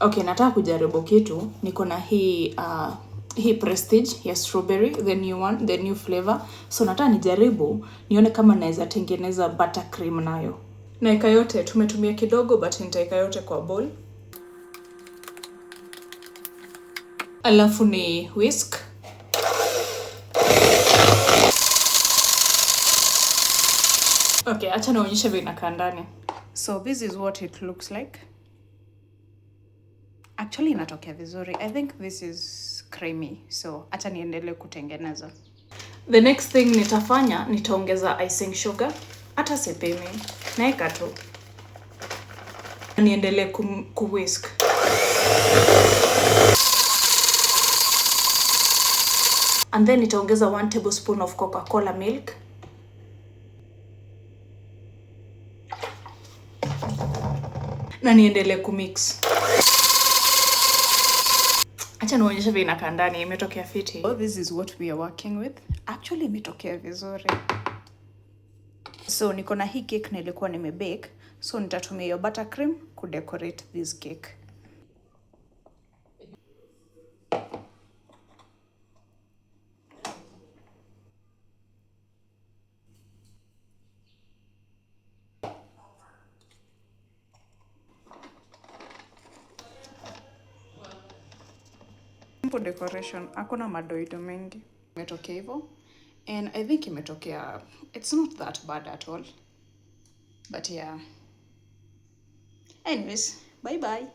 Okay, nataka kujaribu kitu. Niko na hii Prestige ya strawberry, the new one, the new flavor. So nataka nijaribu nione kama naweza tengeneza buttercream nayo. Naeka yote, tumetumia kidogo but nitaeka yote kwa bowl. Alafu ni whisk. Okay, acha naonyesha vile inakaa ndani. So this is what it looks like. Actually inatokea vizuri. I think this is creamy. So acha niendelee kutengeneza. The next thing nitafanya, nitaongeza icing sugar. Hata sipimi. Naeka tu. Niendelee kuwhisk. And then nitaongeza 1 tablespoon of Coca-Cola milk. Na niendelee kumix. Acha nionyeshe vile inakaa ndani, imetokea fiti. Oh, this is what we are working with. Actually imetokea vizuri. So niko na hii cake nilikuwa nimebake. So nitatumia hiyo buttercream kudecorate this cake. Simple decoration, hakuna madoido mengi. Imetokea hivyo. And I think imetokea, it's not that bad at all. But yeah. Anyways, bye bye.